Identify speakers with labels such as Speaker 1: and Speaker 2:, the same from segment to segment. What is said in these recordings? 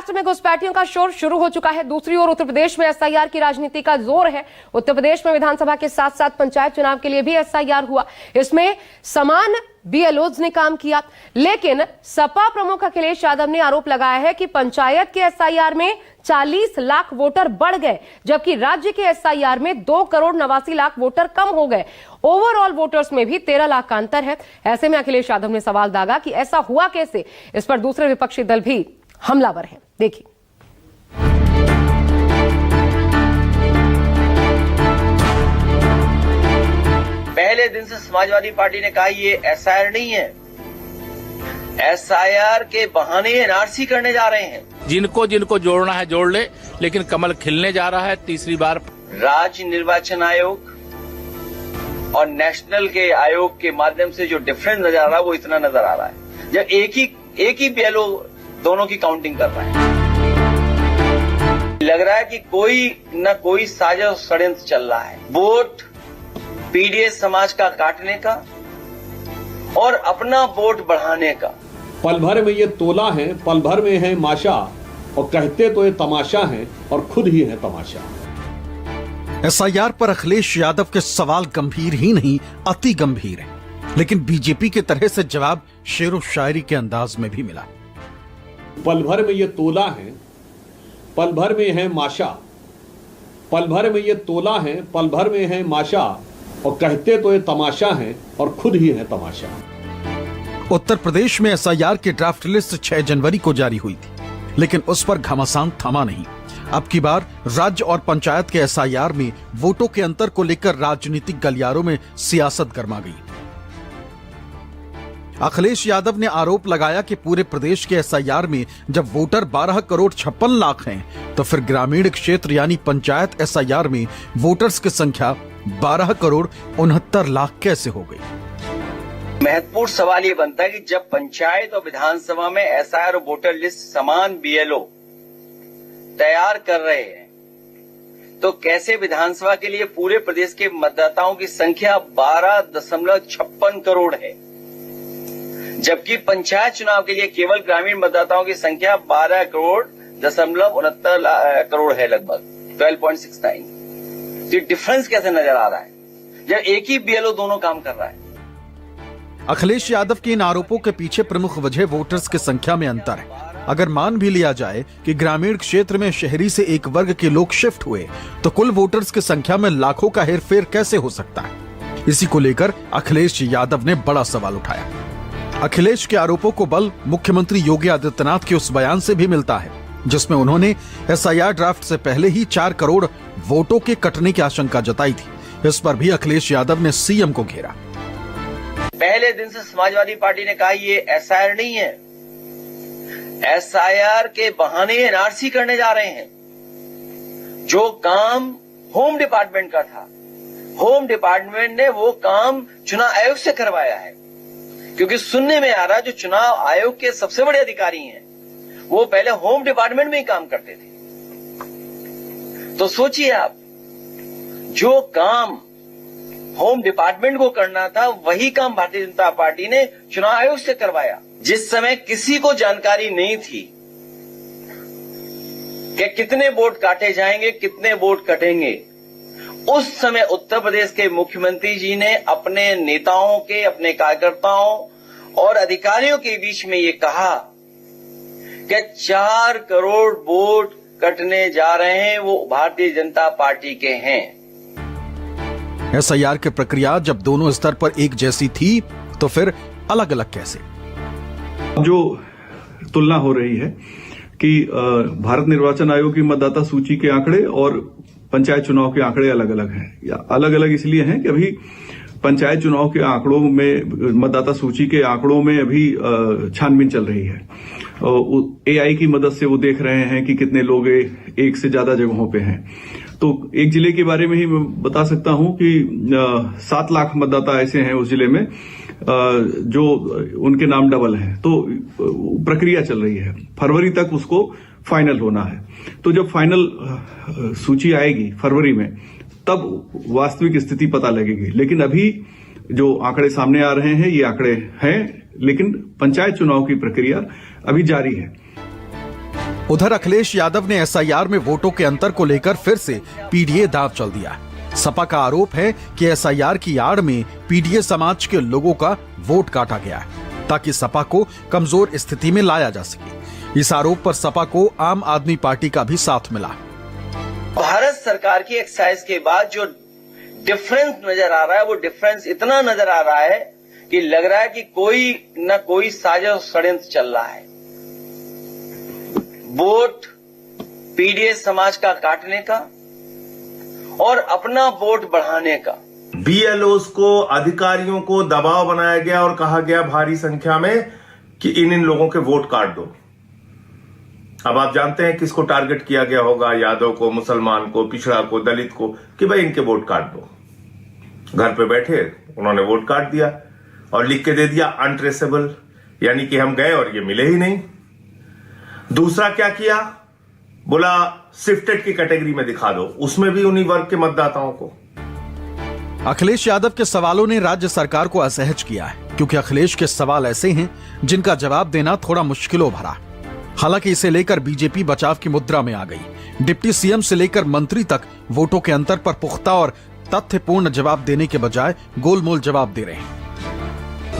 Speaker 1: महाराष्ट्र में घुसपैठियों का शोर शुरू हो चुका है। दूसरी ओर उत्तर प्रदेश में एसआईआर की राजनीति का जोर है। उत्तर प्रदेश में विधानसभा के साथ साथ पंचायत चुनाव के लिए भी एसआईआर हुआ। इसमें समान बीएलओज ने काम किया, लेकिन सपा प्रमुख अखिलेश यादव ने आरोप लगाया है कि पंचायत के एसआईआर में 40 लाख वोटर बढ़ गए, जबकि राज्य के एसआईआर में 2 करोड़ 89 लाख वोटर कम हो गए। ओवरऑल वोटर्स में भी 13 लाख का अंतर है। ऐसे में अखिलेश यादव ने सवाल दागा कि ऐसा हुआ कैसे। इस पर दूसरे विपक्षी दल भी हमलावर हैं। देखिए।
Speaker 2: पहले दिन से समाजवादी पार्टी ने कहा ये एसआईआर नहीं है, एसआईआर के बहाने एनआरसी करने जा रहे हैं।
Speaker 3: जिनको जिनको जोड़ना है जोड़ ले, लेकिन कमल खिलने जा रहा है तीसरी बार।
Speaker 2: राज्य निर्वाचन आयोग और नेशनल के आयोग के माध्यम से जो डिफरेंस नजर आ रहा है वो इतना नजर आ रहा है जब एक ही बीएलओ दोनों की काउंटिंग कर रहा है। लग रहा है कि कोई न कोई साजिश षड्यंत्र चल रहा है, वोट पीडीएस समाज का काटने का और अपना वोट बढ़ाने का।
Speaker 4: पल भर में ये तोला है, पल भर में है माशा, और कहते तो ये तमाशा है और खुद ही है तमाशा।
Speaker 5: एसआईआर पर अखिलेश यादव के सवाल गंभीर ही नहीं अति गंभीर है, लेकिन बीजेपी के तरह से जवाब शेरो शायरी के अंदाज में भी मिला।
Speaker 4: पल भर में ये तोला है, पल भर में है माशा, पल भर में ये तोला है, पल भर में है माशा, और कहते तो ये तमाशा है और खुद ही है तमाशा।
Speaker 5: उत्तर प्रदेश में एसआईआर की ड्राफ्ट लिस्ट 6 जनवरी को जारी हुई थी, लेकिन उस पर घमासान थमा नहीं। अब की बार राज्य और पंचायत के एसआईआर में वोटों के अंतर को लेकर राजनीतिक गलियारों में सियासत गर्मा गई। अखिलेश यादव ने आरोप लगाया कि पूरे प्रदेश के एसआईआर में जब वोटर 12 करोड़ 56 लाख हैं, तो फिर ग्रामीण क्षेत्र यानी पंचायत एसआईआर में वोटर्स की संख्या 12 करोड़ 69 लाख कैसे हो गई।
Speaker 2: महत्वपूर्ण सवाल ये बनता है कि जब पंचायत और विधानसभा में एसआईआर और वोटर लिस्ट समान बीएलओ तैयार कर रहे हैं, तो कैसे विधानसभा के लिए पूरे प्रदेश के मतदाताओं की संख्या 12.56 करोड़ है, जबकि पंचायत चुनाव के लिए केवल ग्रामीण मतदाताओं की संख्या 12 करोड़ 69 करोड़ है, लगभग 12.69। तो डिफरेंस कैसे नजर आ रहा है जब एक ही बीएलओ दोनों काम कर रहा है।
Speaker 5: अखिलेश यादव के इन आरोपों के पीछे प्रमुख वजह वोटर्स की संख्या में अंतर है। अगर मान भी लिया जाए कि ग्रामीण क्षेत्र में शहरी से एक वर्ग के लोग शिफ्ट हुए, तो कुल वोटर्स की संख्या में लाखों का हेरफेर कैसे हो सकता है। इसी को लेकर अखिलेश यादव ने बड़ा सवाल उठाया। अखिलेश के आरोपों को बल मुख्यमंत्री योगी आदित्यनाथ के उस बयान से भी मिलता है, जिसमें उन्होंने एसआईआर ड्राफ्ट से पहले ही 4 करोड़ वोटों के कटने की आशंका जताई थी। इस पर भी अखिलेश यादव ने सीएम को घेरा।
Speaker 2: पहले दिन से समाजवादी पार्टी ने कहा ये एसआईआर नहीं है, एसआईआर के बहाने एनआरसी करने जा रहे हैं। जो काम होम डिपार्टमेंट का था, होम डिपार्टमेंट ने वो काम चुनाव आयोग से करवाया है, क्योंकि सुनने में आ रहा है जो चुनाव आयोग के सबसे बड़े अधिकारी हैं वो पहले होम डिपार्टमेंट में ही काम करते थे। तो सोचिए आप, जो काम होम डिपार्टमेंट को करना था वही काम भारतीय जनता पार्टी ने चुनाव आयोग से करवाया, जिस समय किसी को जानकारी नहीं थी कि कितने वोट काटे जाएंगे, कितने वोट कटेंगे। उस समय उत्तर प्रदेश के मुख्यमंत्री जी ने अपने नेताओं के, अपने कार्यकर्ताओं और अधिकारियों के बीच में ये कहा कि 4 करोड़ वोट कटने जा रहे हैं, वो भारतीय जनता पार्टी के हैं।
Speaker 5: एसआईआर की प्रक्रिया जब दोनों स्तर पर एक जैसी थी, तो फिर अलग अलग कैसे?
Speaker 6: जो तुलना हो रही है कि भारत निर्वाचन आयोग की मतदाता सूची के आंकड़े और पंचायत चुनाव के आंकड़े अलग अलग हैं, या अलग अलग इसलिए हैं कि अभी पंचायत चुनाव के आंकड़ों में, मतदाता सूची के आंकड़ों में अभी छानबीन चल रही है। एआई की मदद से वो देख रहे हैं कि कितने लोग एक से ज्यादा जगहों पे हैं। तो एक जिले के बारे में ही मैं बता सकता हूं कि 7 लाख मतदाता ऐसे हैं उस जिले में जो उनके नाम डबल हैं। तो प्रक्रिया चल रही है, फरवरी तक उसको फाइनल होना है। तो जब फाइनल सूची आएगी फरवरी में, तब वास्तविक स्थिति पता लगेगी। लेकिन अभी जो आंकड़े सामने आ रहे हैं ये आंकड़े हैं, लेकिन पंचायत चुनाव की प्रक्रिया अभी जारी है।
Speaker 5: उधर अखिलेश यादव ने एसआईआर में वोटों के अंतर को लेकर फिर से पीडीए दांव चल दिया। सपा का आरोप है कि एसआईआर की आड़ में पीडीए समाज के लोगों का वोट काटा गया है ताकि सपा को कमजोर स्थिति में लाया जा सके। इस आरोप पर सपा को आम आदमी पार्टी का भी साथ मिला।
Speaker 2: भारत सरकार की एक्साइज के बाद जो डिफरेंस नजर आ रहा है, वो डिफरेंस इतना नजर आ रहा है कि लग रहा है कि कोई न कोई साजिश षड्यंत्र चल रहा है। वोट पीडीए समाज का काटने का और अपना वोट बढ़ाने का।
Speaker 7: बीएलओस को, अधिकारियों को दबाव बनाया गया और कहा गया भारी संख्या में कि इन लोगों के वोट काट दो। अब आप जानते हैं किसको टारगेट किया गया होगा, यादव को, मुसलमान को, पिछड़ा को, दलित को, कि भाई इनके वोट काट दो। घर पे बैठे उन्होंने वोट काट दिया और लिख के दे दिया अनट्रेसेबल, यानी कि हम गए और ये मिले ही नहीं। दूसरा क्या किया, बोला शिफ्टेड की कैटेगरी में दिखा दो, उसमें भी उन्हीं वर्ग के मतदाताओं को।
Speaker 5: अखिलेश यादव के सवालों ने राज्य सरकार को असहज किया है, क्योंकि अखिलेश के सवाल ऐसे हैं जिनका जवाब देना थोड़ा मुश्किलों भरा। हालांकि इसे लेकर बीजेपी बचाव की मुद्रा में आ गई। डिप्टी सीएम से लेकर मंत्री तक वोटों के अंतर पर पुख्ता और तथ्यपूर्ण जवाब देने के बजाय गोलमोल जवाब दे रहे हैं।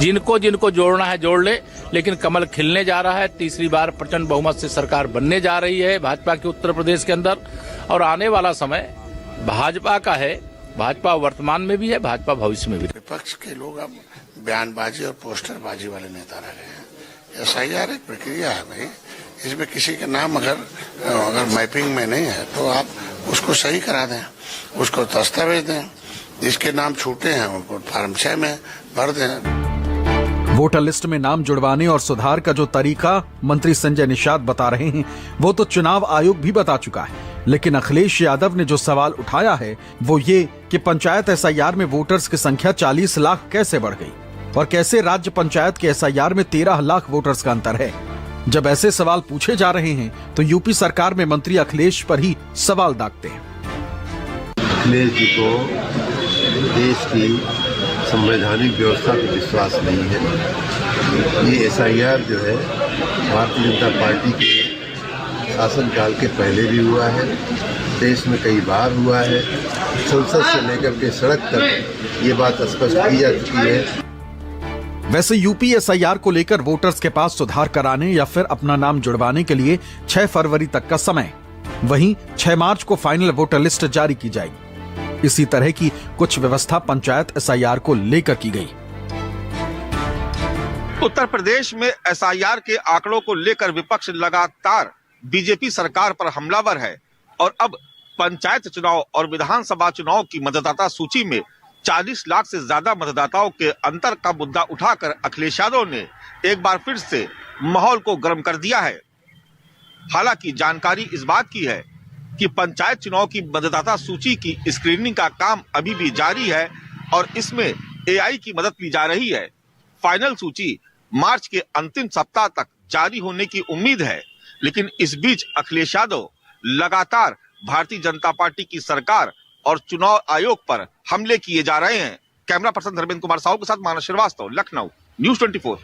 Speaker 3: जिनको जिनको जोड़ना है जोड़ ले, लेकिन कमल खिलने जा रहा है। तीसरी बार प्रचंड बहुमत से सरकार बनने जा रही है भाजपा के उत्तर प्रदेश के अंदर, और आने वाला समय भाजपा का है। भाजपा वर्तमान में भी है, भाजपा भविष्य में भी।
Speaker 8: विपक्ष के लोग अब बयानबाजी और पोस्टरबाजी वाले नेता रह गए हैं। एसआईआर एक प्रक्रिया है भाई, इसमें किसी का नाम अगर मैपिंग में नहीं है तो आप उसको सही करा दें, उसको दस्तावेज दें, जिसके नाम छूटे हैं उनको फॉर्म 6 में भर दें।
Speaker 5: वोटर लिस्ट में नाम जुड़वाने और सुधार का जो तरीका मंत्री संजय निषाद बता रहे हैं, वो तो चुनाव आयोग भी बता चुका है। लेकिन अखिलेश यादव ने जो सवाल उठाया है वो ये कि पंचायत एसआईआर में वोटर्स की संख्या 40 लाख कैसे बढ़ गई और कैसे राज्य पंचायत के एसआईआर में 13 लाख वोटर्स का अंतर है। जब ऐसे सवाल पूछे जा रहे हैं तो यूपी सरकार में मंत्री अखिलेश पर ही सवाल दागते हैं।
Speaker 9: अखिलेश जी को देश की संवैधानिक व्यवस्था पर विश्वास नहीं है। ये एसआईआर जो है भारतीय जनता पार्टी के शासनकाल के पहले भी हुआ है, देश में कई बार हुआ है। संसद से लेकर के सड़क तक ये बात स्पष्ट की जा चुकी है।
Speaker 5: वैसे यूपी एसआईआर को लेकर वोटर्स के पास सुधार कराने या फिर अपना नाम जुड़वाने के लिए 6 फरवरी तक का समय, वहीं 6 मार्च को फाइनल वोटर लिस्ट जारी की जाएगी। इसी तरह की कुछ व्यवस्था पंचायत एसआईआर को लेकर की गई।
Speaker 10: उत्तर प्रदेश में एसआईआर के आंकड़ों को लेकर विपक्ष लगातार बीजेपी सरकार पर हमलावर है और अब पंचायत चुनाव और विधानसभा चुनाव की मतदाता सूची में 40 लाख से ज्यादा मतदाताओं के अंतर का मुद्दा उठाकर अखिलेश यादव ने एक बार फिर से माहौल को गर्म कर दिया है। हालांकि जानकारी इस बात की है कि पंचायत चुनाव की मतदाता सूची की स्क्रीनिंग का काम अभी भी जारी है और इसमें एआई की मदद ली जा रही है। फाइनल सूची मार्च के अंतिम सप्ताह तक जारी होने की उम्मीद है, लेकिन इस बीच अखिलेश यादव लगातार भारतीय जनता पार्टी की सरकार और चुनाव आयोग पर हमले किए जा रहे हैं। कैमरा पर्सन धर्मेंद्र कुमार साहू के साथ मानस श्रीवास्तव, लखनऊ, न्यूज़ 24।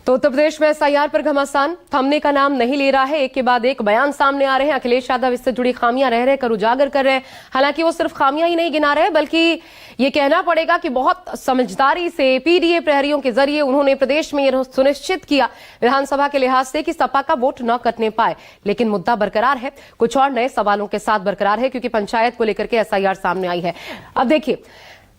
Speaker 1: तो उत्तर प्रदेश में एसआईआर पर घमासान थमने का नाम नहीं ले रहा है। एक के बाद एक बयान सामने आ रहे हैं। अखिलेश यादव इससे जुड़ी खामियां रह रहे कर उजागर कर रहे हैं। हालांकि वो सिर्फ खामियां ही नहीं गिना रहे, बल्कि ये कहना पड़ेगा कि बहुत समझदारी से पीडीए प्रहरियों के जरिए उन्होंने प्रदेश में यह सुनिश्चित किया विधानसभा के लिहाज से कि सपा का वोट न कटने पाए। लेकिन मुद्दा बरकरार है, कुछ और नए सवालों के साथ बरकरार है, क्योंकि पंचायत को लेकर के एसआईआर सामने आई है। अब देखिए,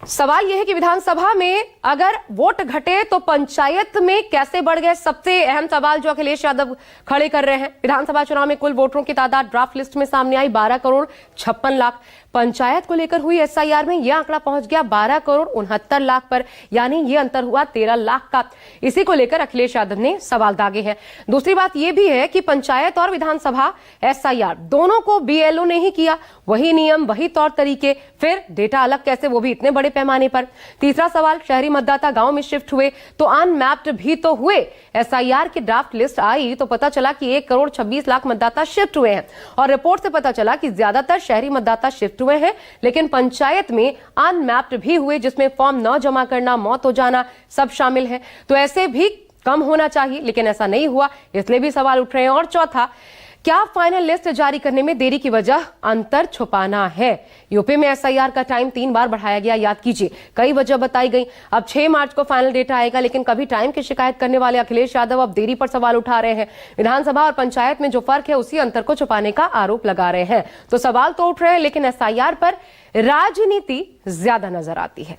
Speaker 1: सवाल यह है कि विधानसभा में अगर वोट घटे तो पंचायत में कैसे बढ़ गए। सबसे अहम सवाल जो अखिलेश यादव खड़े कर रहे हैं, विधानसभा चुनाव में कुल वोटरों की तादाद ड्राफ्ट लिस्ट में सामने आई 12,56,00,000। पंचायत को लेकर हुई एसआईआर में यह आंकड़ा पहुंच गया 12,69,00,000 पर, यानी यह अंतर हुआ 13 लाख का। इसी को लेकर अखिलेश यादव ने सवाल दागे हैं। दूसरी बात यह भी है कि पंचायत और विधानसभा एसआईआर दोनों को बीएलओ ने ही किया, वही नियम, वही तौर तरीके, फिर डेटा अलग कैसे, वो भी इतने बड़े पैमाने पर। तीसरा सवाल, शहरी मतदाता गांव में शिफ्ट हुए तो अनमैप्ड भी तो हुए। एसआईआर की ड्राफ्ट लिस्ट आई तो पता चला कि 1,26,00,000 मतदाता शिफ्ट हुए हैं और रिपोर्ट से पता चला कि ज्यादातर शहरी मतदाता शिफ्ट हुए हैं, लेकिन पंचायत में अनमैप्ड भी हुए, जिसमें फॉर्म न जमा करना, मौत हो जाना सब शामिल है। तो ऐसे भी कम होना चाहिए, लेकिन ऐसा नहीं हुआ, इसलिए भी सवाल उठ रहे हैं। और चौथा, क्या फाइनल लिस्ट जारी करने में देरी की वजह अंतर छुपाना है? यूपी में एसआईआर का टाइम 3 बार बढ़ाया गया, याद कीजिए, कई वजह बताई गई। अब 6 मार्च को फाइनल डेटा आएगा, लेकिन कभी टाइम की शिकायत करने वाले अखिलेश यादव अब देरी पर सवाल उठा रहे हैं। विधानसभा और पंचायत में जो फर्क है उसी अंतर को छुपाने का आरोप लगा रहे हैं। तो सवाल तो उठ रहे हैं, लेकिन एसआईआर पर राजनीति ज्यादा नजर आती है।